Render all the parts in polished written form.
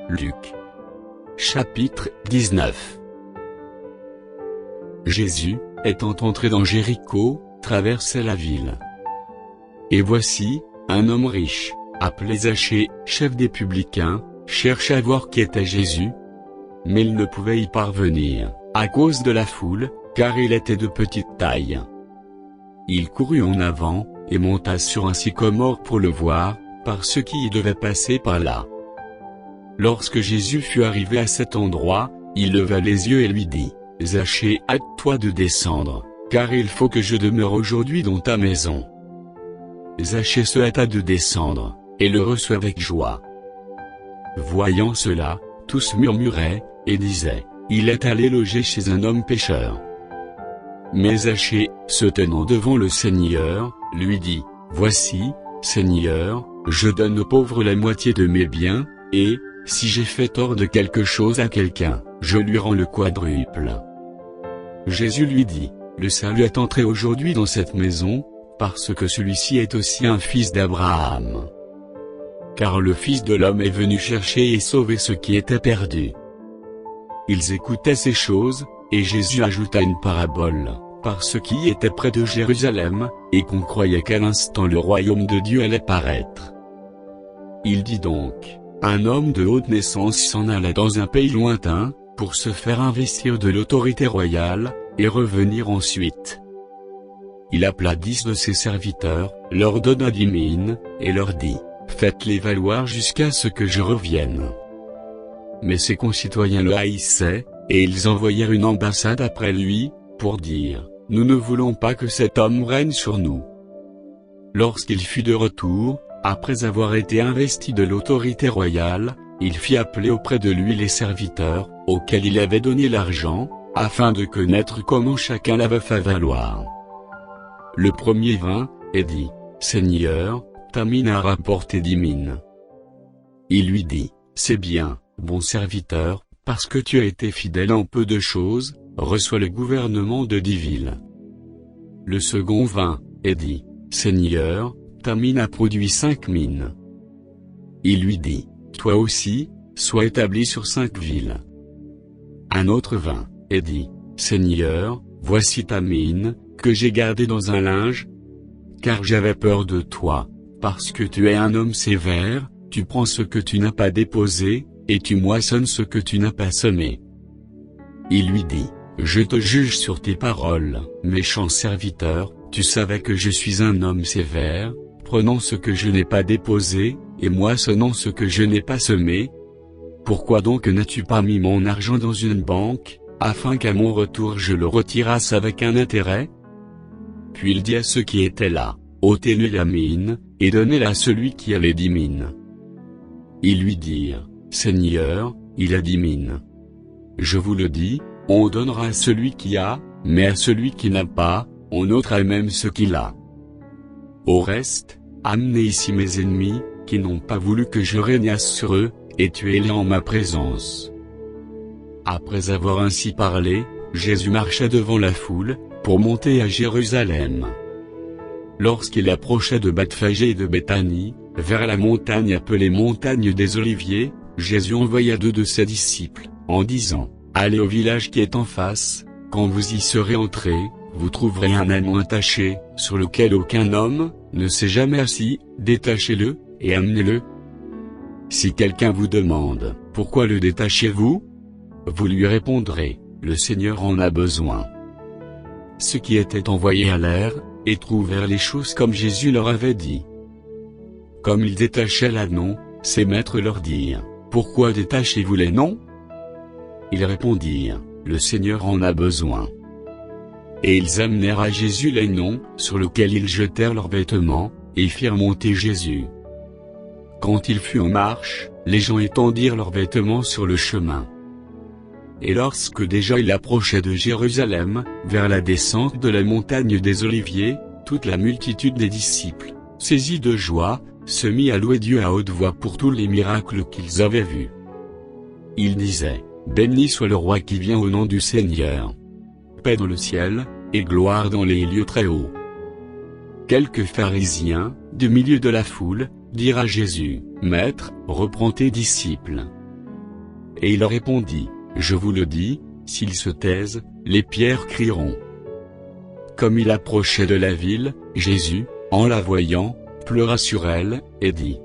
Luc. Chapitre 19. Jésus, étant entré dans Jéricho, traversait la ville. Et voici, un homme riche, appelé Zachée, chef des publicains, cherchait à voir qui était Jésus. Mais il ne pouvait y parvenir, à cause de la foule, car il était de petite taille. Il courut en avant, et monta sur un sycomore pour le voir, parce qu'il y devait passer par là. Lorsque Jésus fut arrivé à cet endroit, il leva les yeux et lui dit, « Zachée, hâte-toi de descendre, car il faut que je demeure aujourd'hui dans ta maison. » Zachée se hâta de descendre, et le reçut avec joie. Voyant cela, tous murmuraient, et disaient, « Il est allé loger chez un homme pécheur. » Mais Zachée, se tenant devant le Seigneur, lui dit, « Voici, Seigneur, je donne aux pauvres la moitié de mes biens, et, si j'ai fait tort de quelque chose à quelqu'un, je lui rends le quadruple. » Jésus lui dit, « Le salut est entré aujourd'hui dans cette maison, parce que celui-ci est aussi un fils d'Abraham. Car le Fils de l'homme est venu chercher et sauver ce qui était perdu. » Ils écoutaient ces choses, et Jésus ajouta une parabole, parce qu'il était près de Jérusalem, et qu'on croyait qu'à l'instant le royaume de Dieu allait paraître. Il dit donc, un homme de haute naissance s'en alla dans un pays lointain, pour se faire investir de l'autorité royale, et revenir ensuite. Il appela 10 de ses serviteurs, leur donna 10 mines, et leur dit, « Faites-les valoir jusqu'à ce que je revienne. » Mais ses concitoyens le haïssaient, et ils envoyèrent une ambassade après lui, pour dire, « Nous ne voulons pas que cet homme règne sur nous. » Lorsqu'il fut de retour, après avoir été investi de l'autorité royale, il fit appeler auprès de lui les serviteurs, auxquels il avait donné l'argent, afin de connaître comment chacun l'avait fait valoir. Le premier vint, et dit, « Seigneur, ta mine a rapporté 10 mines. » Il lui dit, « C'est bien, bon serviteur, parce que tu as été fidèle en peu de choses, reçois le gouvernement de 10 villes. » Le second vint, et dit, « Seigneur, ta mine a produit 5 mines. » Il lui dit, « Toi aussi, sois établi sur 5 villes. » Un autre vint, et dit, « Seigneur, voici ta mine, que j'ai gardée dans un linge, car j'avais peur de toi, parce que tu es un homme sévère, tu prends ce que tu n'as pas déposé, et tu moissonnes ce que tu n'as pas semé. » Il lui dit, « Je te juge sur tes paroles, méchant serviteur, tu savais que je suis un homme sévère, prenant ce que je n'ai pas déposé, et moissonnant ce que je n'ai pas semé. Pourquoi donc n'as-tu pas mis mon argent dans une banque, afin qu'à mon retour je le retirasse avec un intérêt ?» Puis il dit à ceux qui étaient là, « ôtez-lui la mine, et donnez-la à celui qui a les 10 mines. » Ils lui dirent, « Seigneur, il a 10 mines. » Je vous le dis, on donnera à celui qui a, mais à celui qui n'a pas, on ôtera même ce qu'il a. Au reste, amenez ici mes ennemis, qui n'ont pas voulu que je régnasse sur eux, et tuez-les en ma présence. » Après avoir ainsi parlé, Jésus marcha devant la foule, pour monter à Jérusalem. Lorsqu'il approchait de Bethphagée et de Béthanie, vers la montagne appelée montagne des Oliviers, Jésus envoya 2 de ses disciples, en disant, « Allez au village qui est en face, quand vous y serez entrés, vous trouverez un ânon attaché, sur lequel aucun homme ne s'est jamais assis, détachez-le, et amenez-le. Si quelqu'un vous demande, pourquoi le détachez-vous? Vous lui répondrez, le Seigneur en a besoin. » Ceux qui étaient envoyés allèrent, et trouvèrent les choses comme Jésus leur avait dit. Comme ils détachaient l'ânon, ses maîtres leur dirent, « Pourquoi détachez-vous les nons ?» Ils répondirent, « Le Seigneur en a besoin. » Et ils amenèrent à Jésus les nons, sur lesquels ils jetèrent leurs vêtements, et firent monter Jésus. Quand il fut en marche, les gens étendirent leurs vêtements sur le chemin. Et lorsque déjà il approchait de Jérusalem, vers la descente de la montagne des Oliviers, toute la multitude des disciples, saisis de joie, se mit à louer Dieu à haute voix pour tous les miracles qu'ils avaient vus. Ils disaient, « Béni soit le roi qui vient au nom du Seigneur. Paix dans le ciel, et gloire dans les lieux très hauts. » Quelques pharisiens, du milieu de la foule, dirent à Jésus, « Maître, reprends tes disciples. » Et il répondit, je vous le dis, s'ils se taisent, les pierres crieront. Comme il approchait de la ville, Jésus, en la voyant, pleura sur elle, et dit,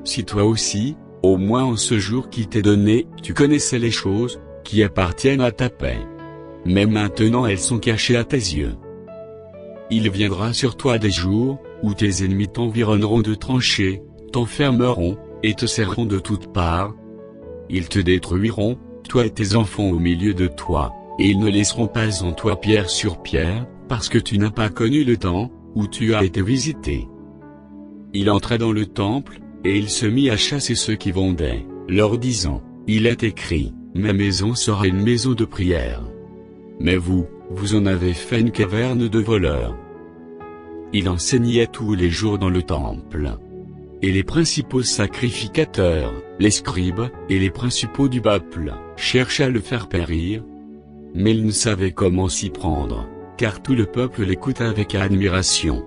si toi aussi, au moins en ce jour qui t'est donné, tu connaissais les choses, qui appartiennent à ta paix. Mais maintenant elles sont cachées à tes yeux. Il viendra sur toi des jours, où tes ennemis t'environneront de tranchées, t'enfermeront, et te serreront de toutes parts. Ils te détruiront, toi et tes enfants au milieu de toi, et ils ne laisseront pas en toi pierre sur pierre, parce que tu n'as pas connu le temps, où tu as été visité. Il entra dans le temple, et il se mit à chasser ceux qui vendaient, leur disant, il est écrit, ma maison sera une maison de prière. Mais vous, vous en avez fait une caverne de voleurs. Il enseignait tous les jours dans le temple. Et les principaux sacrificateurs, les scribes, et les principaux du peuple, cherchaient à le faire périr. Mais il ne savait comment s'y prendre, car tout le peuple l'écoutait avec admiration.